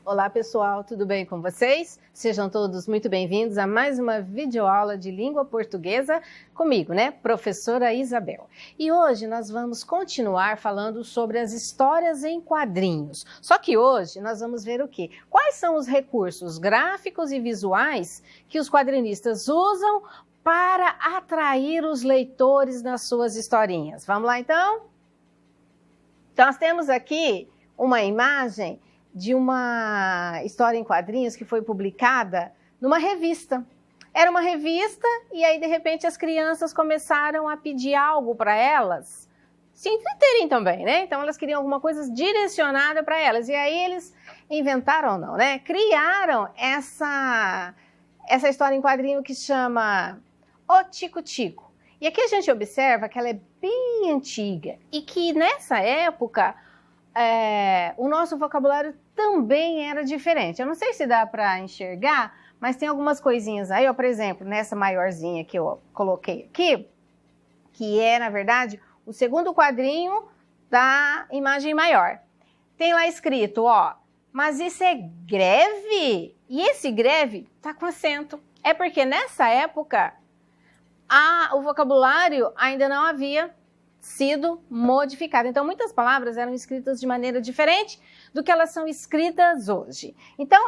Olá pessoal, tudo bem com vocês? Sejam todos muito bem-vindos a mais uma videoaula de língua portuguesa comigo, né? Professora Isabel. E hoje nós vamos continuar falando sobre as histórias em quadrinhos. Só que hoje nós vamos ver o quê? Quais são os recursos gráficos e visuais que os quadrinistas usam para atrair os leitores nas suas historinhas? Vamos lá então? Então nós temos aqui uma imagem de uma história em quadrinhos que foi publicada numa revista. Era uma revista e aí, de repente, as crianças começaram a pedir algo para elas se entreterem também, né? Então, elas queriam alguma coisa direcionada para elas. E aí, eles inventaram, não, né? Criaram essa história em quadrinho que chama O Tico Tico. E aqui a gente observa que ela é bem antiga e que, nessa época, o nosso vocabulário também era diferente. Eu não sei se dá para enxergar, mas tem algumas coisinhas aí, ó, por exemplo, nessa maiorzinha que eu coloquei aqui, que é, na verdade, o segundo quadrinho da imagem maior. Tem lá escrito, ó, mas isso é greve? E esse greve tá com acento. É porque nessa época o vocabulário ainda não havia sido modificado. Então, muitas palavras eram escritas de maneira diferente do que elas são escritas hoje. Então,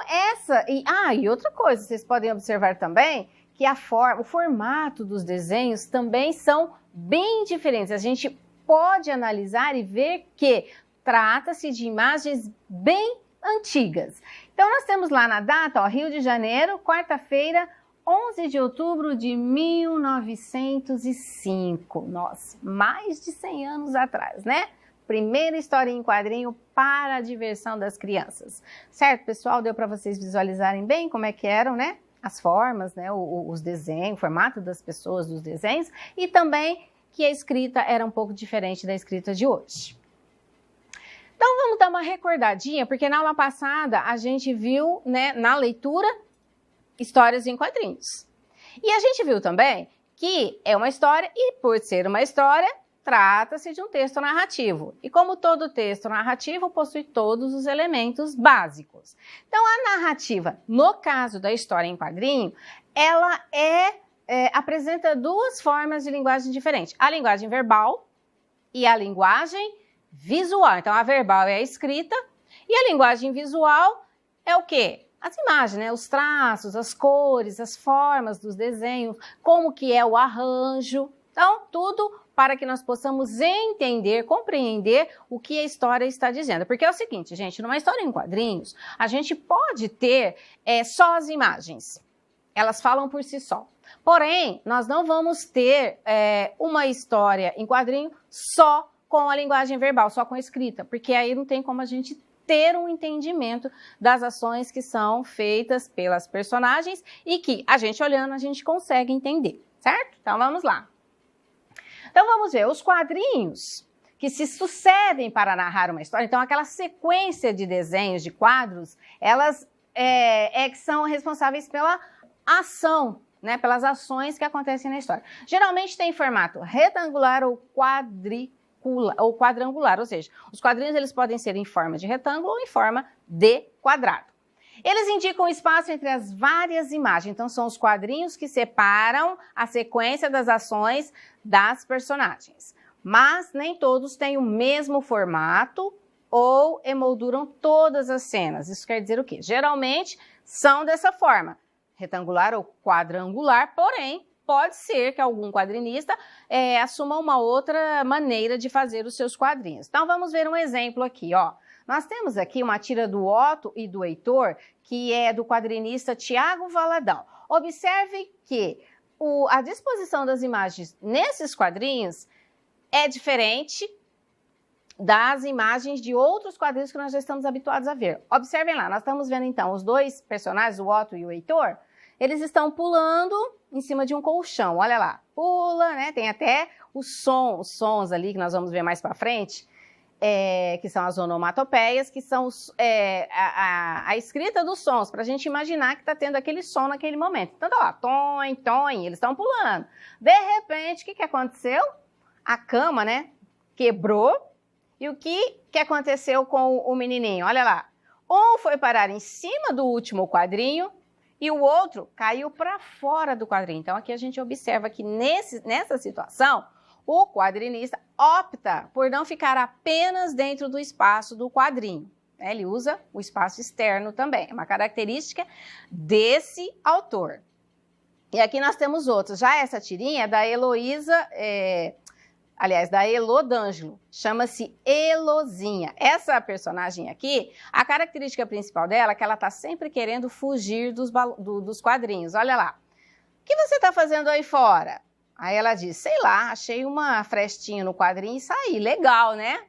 e outra coisa, vocês podem observar também que o formato dos desenhos também são bem diferentes. A gente pode analisar e ver que trata-se de imagens bem antigas. Então, nós temos lá na data, ó, Rio de Janeiro, quarta-feira, 11 de outubro de 1905, nossa, mais de 100 anos atrás, né? Primeira história em quadrinho para a diversão das crianças. Certo, pessoal? Deu para vocês visualizarem bem como é que eram, né? As formas, né? Os desenhos, o formato das pessoas, dos desenhos, e também que a escrita era um pouco diferente da escrita de hoje. Então, vamos dar uma recordadinha, porque na aula passada a gente viu, né, na leitura, histórias em quadrinhos. E a gente viu também que é uma história e, por ser uma história, trata-se de um texto narrativo. E como todo texto narrativo, possui todos os elementos básicos. Então, a narrativa, no caso da história em quadrinho, ela apresenta duas formas de linguagem diferentes. A linguagem verbal e a linguagem visual. Então, a verbal é a escrita e a linguagem visual é o quê? As imagens, né? Os traços, as cores, as formas dos desenhos, como que é o arranjo. Então, tudo para que nós possamos entender, compreender o que a história está dizendo. Porque é o seguinte, gente, numa história em quadrinhos, a gente pode ter só as imagens. Elas falam por si só. Porém, nós não vamos ter uma história em quadrinho só com a linguagem verbal, só com a escrita. Porque aí não tem como a gente ter um entendimento das ações que são feitas pelas personagens e que a gente olhando, a gente consegue entender, certo? Então vamos lá. Então vamos ver, os quadrinhos que se sucedem para narrar uma história, então aquela sequência de desenhos, de quadros, elas que são responsáveis pela ação, né, pelas ações que acontecem na história. Geralmente tem formato retangular ou quadrangular, ou seja, os quadrinhos eles podem ser em forma de retângulo ou em forma de quadrado. Eles indicam o espaço entre as várias imagens, então são os quadrinhos que separam a sequência das ações das personagens. Mas nem todos têm o mesmo formato ou emolduram todas as cenas. Isso quer dizer o quê? Geralmente são dessa forma, retangular ou quadrangular, porém, pode ser que algum quadrinista assuma uma outra maneira de fazer os seus quadrinhos. Então, vamos ver um exemplo aqui, ó. Nós temos aqui uma tira do Otto e do Heitor, que é do quadrinista Tiago Valadão. Observe que a disposição das imagens nesses quadrinhos é diferente das imagens de outros quadrinhos que nós já estamos habituados a ver. Observem lá, nós estamos vendo então os dois personagens, o Otto e o Heitor, eles estão pulando em cima de um colchão, olha lá, pula, né? Tem até os sons ali que nós vamos ver mais para frente, que são as onomatopeias, que são a escrita dos sons, para a gente imaginar que está tendo aquele som naquele momento. Então, tá lá, tom, tom, eles estão pulando. De repente, o que aconteceu? A cama, né, quebrou, e o que aconteceu com o menininho? Olha lá, Um foi parar em cima do último quadrinho e o outro caiu para fora do quadrinho. Então, aqui a gente observa que nessa situação, o quadrinista opta por não ficar apenas dentro do espaço do quadrinho. Ele usa o espaço externo também. É uma característica desse autor. E aqui nós temos outros. Já essa tirinha é da Heloísa, da Elo D'Angelo. Chama-se Elozinha. Essa personagem aqui, a característica principal dela é que ela está sempre querendo fugir dos quadrinhos. Olha lá. O que você está fazendo aí fora? Aí ela diz, sei lá, achei uma frestinha no quadrinho e saí. Legal, né?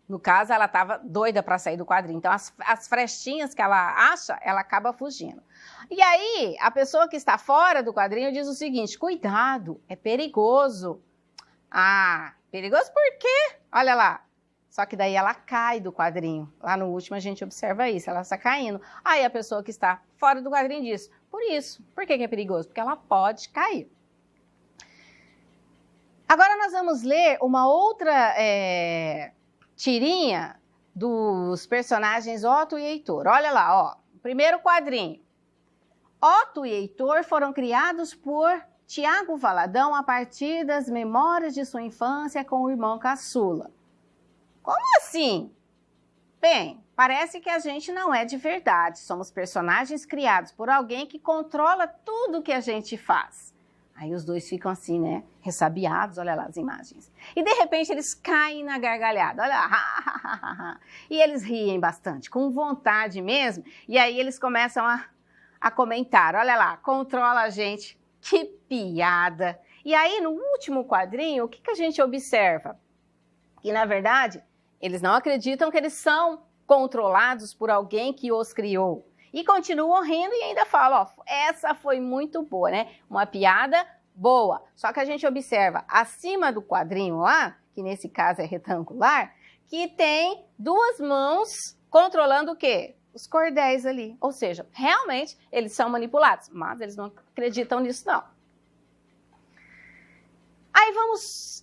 No caso, ela estava doida para sair do quadrinho. Então, as frestinhas que ela acha, ela acaba fugindo. E aí, a pessoa que está fora do quadrinho diz o seguinte, cuidado, é perigoso. Ah, perigoso por quê? Olha lá. Só que daí ela cai do quadrinho. Lá no último a gente observa isso, ela está caindo. Aí a pessoa que está fora do quadrinho diz, por isso. Por que é perigoso? Porque ela pode cair. Agora nós vamos ler uma outra tirinha dos personagens Otto e Heitor. Olha lá, ó. Primeiro quadrinho. Otto e Heitor foram criados por Tiago Valadão a partir das memórias de sua infância com o irmão caçula. Como assim? Bem, parece que a gente não é de verdade. Somos personagens criados por alguém que controla tudo que a gente faz. Aí os dois ficam assim, né, ressabiados, olha lá as imagens. E de repente eles caem na gargalhada, olha lá, e eles riem bastante, com vontade mesmo. E aí eles começam a comentar, olha lá, controla a gente, que piada. E aí no último quadrinho, o que a gente observa? Que na verdade, eles não acreditam que eles são controlados por alguém que os criou. E continuam rindo e ainda falam, ó, essa foi muito boa, né? Uma piada boa. Só que a gente observa acima do quadrinho lá, que nesse caso é retangular, que tem duas mãos controlando o quê? Os cordéis ali. Ou seja, realmente eles são manipulados, mas eles não acreditam nisso não. Aí vamos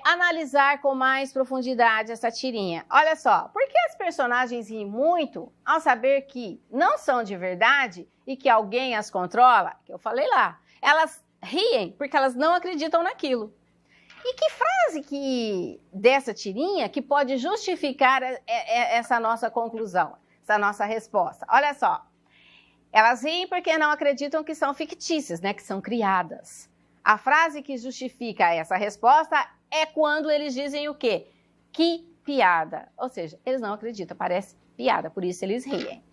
analisar com mais profundidade essa tirinha. Olha só, por que as personagens riem muito ao saber que não são de verdade e que alguém as controla? Que eu falei lá. Elas riem porque elas não acreditam naquilo. E que frase dessa tirinha que pode justificar essa nossa conclusão, essa nossa resposta? Olha só, elas riem porque não acreditam que são fictícias, né, que são criadas. A frase que justifica essa resposta é quando eles dizem o quê? Que piada. Ou seja, eles não acreditam, parece piada, por isso eles riem.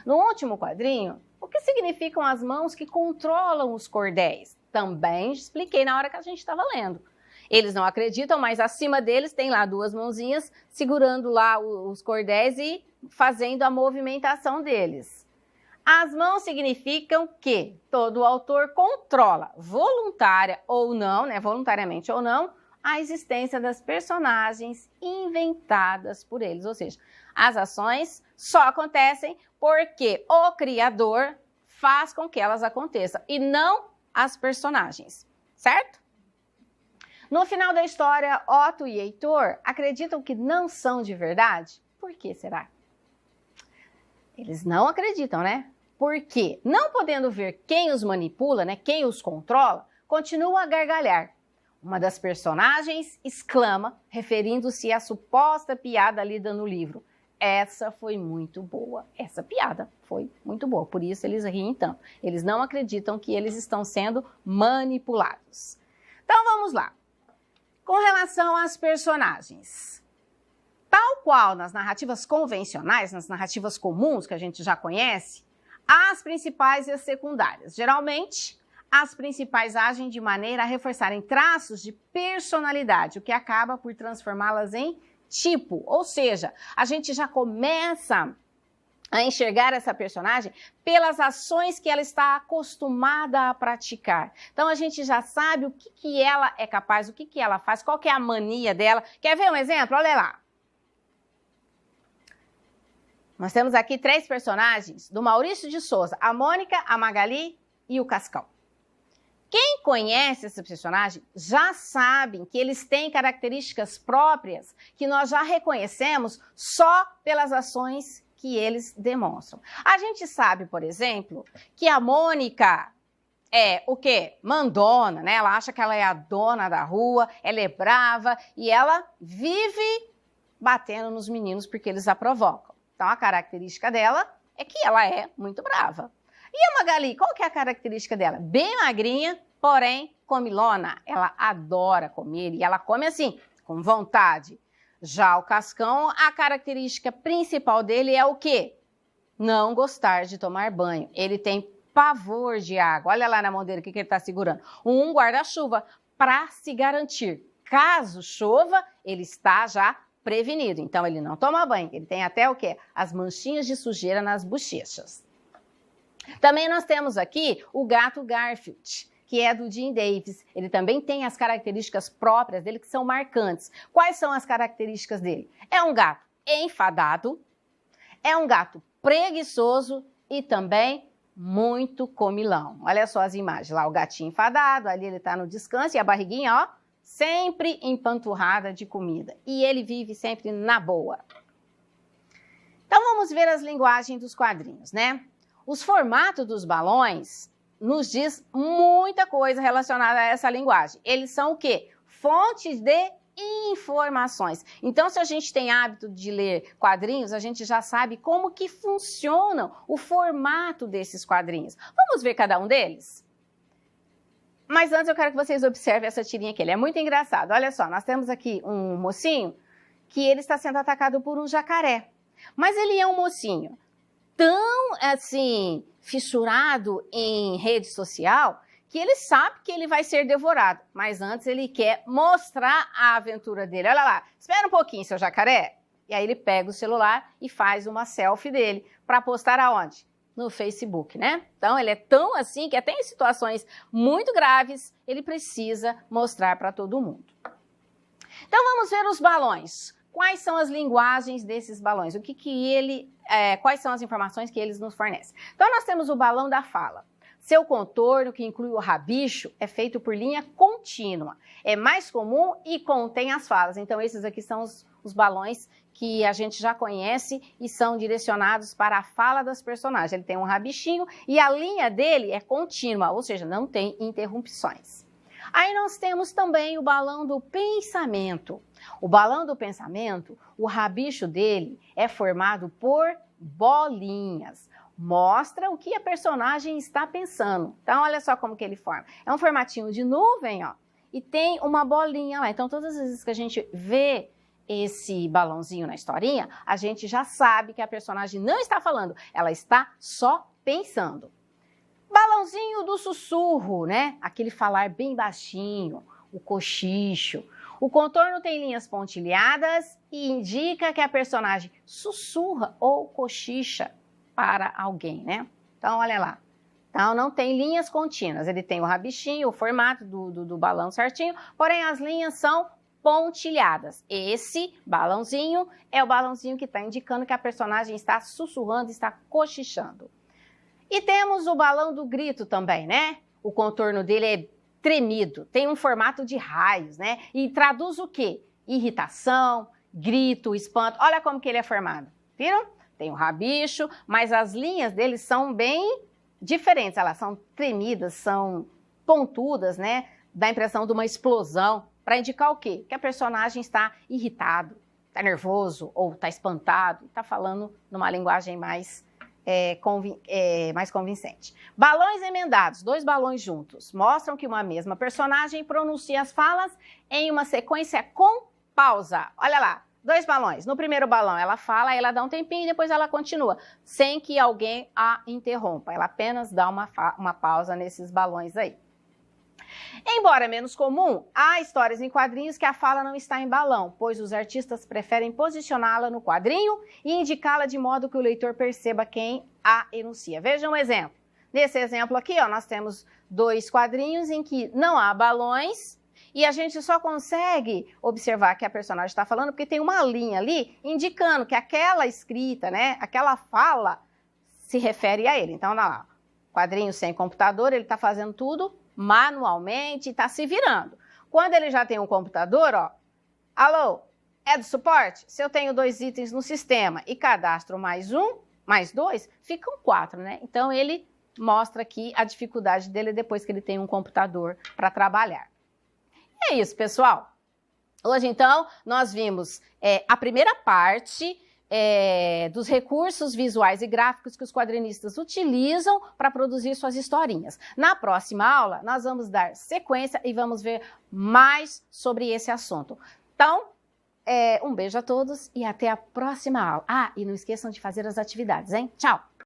No último quadrinho, o que significam as mãos que controlam os cordéis? Também expliquei na hora que a gente estava lendo. Eles não acreditam, mas acima deles tem lá duas mãozinhas segurando lá os cordéis e fazendo a movimentação deles. As mãos significam que todo autor controla, voluntária ou não, né, voluntariamente ou não, a existência das personagens inventadas por eles. Ou seja, as ações só acontecem porque o criador faz com que elas aconteçam e não as personagens, certo? No final da história, Otto e Heitor acreditam que não são de verdade? Por que será? Eles não acreditam, né? Porque, não podendo ver quem os manipula, né, quem os controla, continuam a gargalhar. Uma das personagens exclama, referindo-se à suposta piada lida no livro. Essa foi muito boa. Essa piada foi muito boa, por isso eles riem tanto. Eles não acreditam que eles estão sendo manipulados. Então vamos lá. Com relação às personagens. Tal qual nas narrativas convencionais, nas narrativas comuns que a gente já conhece, as principais e as secundárias. Geralmente, as principais agem de maneira a reforçarem traços de personalidade, o que acaba por transformá-las em tipo. Ou seja, a gente já começa a enxergar essa personagem pelas ações que ela está acostumada a praticar. Então, a gente já sabe o que ela é capaz, o que ela faz, qual que é a mania dela. Quer ver um exemplo? Olha lá. Nós temos aqui 3 personagens do Maurício de Souza, a Mônica, a Magali e o Cascão. Quem conhece esses personagens já sabe que eles têm características próprias que nós já reconhecemos só pelas ações que eles demonstram. A gente sabe, por exemplo, que a Mônica é o quê? Mandona, né? Ela acha que ela é a dona da rua, ela é brava e ela vive batendo nos meninos porque eles a provocam. Então, a característica dela é que ela é muito brava. E a Magali, qual que é a característica dela? Bem magrinha, porém comilona. Ela adora comer e ela come assim, com vontade. Já o Cascão, a característica principal dele é o quê? Não gostar de tomar banho. Ele tem pavor de água. Olha lá na mão dele o que ele está segurando. Um guarda-chuva para se garantir. Caso chova, ele está já prevenido. Então, ele não toma banho. Ele tem até o quê? As manchinhas de sujeira nas bochechas. Também nós temos aqui o gato Garfield, que é do Jim Davis. Ele também tem as características próprias dele que são marcantes. Quais são as características dele? É um gato enfadado, é um gato preguiçoso e também muito comilão. Olha só as imagens lá, o gatinho enfadado, ali ele tá no descanso e a barriguinha, ó, sempre empanturrada de comida. E ele vive sempre na boa. Então vamos ver as linguagens dos quadrinhos, né? Os formatos dos balões nos diz muita coisa relacionada a essa linguagem. Eles são o quê? Fontes de informações. Então, se a gente tem hábito de ler quadrinhos, a gente já sabe como que funciona o formato desses quadrinhos. Vamos ver cada um deles? Mas antes eu quero que vocês observem essa tirinha aqui. Ele é muito engraçado. Olha só, nós temos aqui um mocinho que ele está sendo atacado por um jacaré. Mas ele é um mocinho tão, assim, fissurado em rede social que ele sabe que ele vai ser devorado. Mas antes ele quer mostrar a aventura dele. Olha lá, espera um pouquinho, seu jacaré. E aí ele pega o celular e faz uma selfie dele para postar aonde? No Facebook, né? Então ele é tão assim que até em situações muito graves ele precisa mostrar para todo mundo. Então vamos ver os balões. Quais são as linguagens desses balões? Quais são as informações que eles nos fornecem? Então nós temos o balão da fala. Seu contorno, que inclui o rabicho, é feito por linha contínua. É mais comum e contém as falas. Então esses aqui são os balões que a gente já conhece e são direcionados para a fala das personagens. Ele tem um rabichinho e a linha dele é contínua, ou seja, não tem interrupções. Aí nós temos também o balão do pensamento. O balão do pensamento, o rabicho dele é formado por bolinhas. Mostra o que a personagem está pensando. Então, olha só como que ele forma. É um formatinho de nuvem, ó, e tem uma bolinha lá. Então, todas as vezes que a gente vê esse balãozinho na historinha, a gente já sabe que a personagem não está falando, ela está só pensando. Balãozinho do sussurro, né? Aquele falar bem baixinho, o cochicho. O contorno tem linhas pontilhadas e indica que a personagem sussurra ou cochicha para alguém, né? Então, olha lá. Então, não tem linhas contínuas. Ele tem o rabichinho, o formato do balão certinho, porém as linhas são pontilhadas. Esse balãozinho é o balãozinho que está indicando que a personagem está sussurrando, está cochichando. E temos o balão do grito também, né? O contorno dele é tremido, tem um formato de raios, né? E traduz o quê? Irritação, grito, espanto. Olha como que ele é formado, viram? Tem o rabicho, mas as linhas dele são bem diferentes. Elas são tremidas, são pontudas, né? Dá a impressão de uma explosão, para indicar o quê? Que a personagem está irritado, está nervoso ou está espantado, está falando numa linguagem mais convincente. Balões emendados, 2 balões juntos, mostram que uma mesma personagem pronuncia as falas em uma sequência com pausa. Olha lá, 2 balões. No primeiro balão ela fala, ela dá um tempinho e depois ela continua, sem que alguém a interrompa. Ela apenas dá uma pausa nesses balões aí. Embora menos comum, há histórias em quadrinhos que a fala não está em balão, pois os artistas preferem posicioná-la no quadrinho e indicá-la de modo que o leitor perceba quem a enuncia. Veja um exemplo. Nesse exemplo aqui, ó, nós temos 2 quadrinhos em que não há balões e a gente só consegue observar que a personagem está falando porque tem uma linha ali indicando que aquela escrita, né, aquela fala se refere a ele. Então, olha lá, quadrinho sem computador, ele está fazendo tudo manualmente e está se virando. Quando ele já tem um computador, ó, alô, é do suporte? Se eu tenho 2 itens no sistema e cadastro mais 1, mais 2, ficam 4, né? Então, ele mostra aqui a dificuldade dele depois que ele tem um computador para trabalhar. É isso, pessoal. Hoje, então, nós vimos a primeira parte dos recursos visuais e gráficos que os quadrinistas utilizam para produzir suas historinhas. Na próxima aula, nós vamos dar sequência e vamos ver mais sobre esse assunto. Então, um beijo a todos e até a próxima aula. Ah, e não esqueçam de fazer as atividades, hein? Tchau!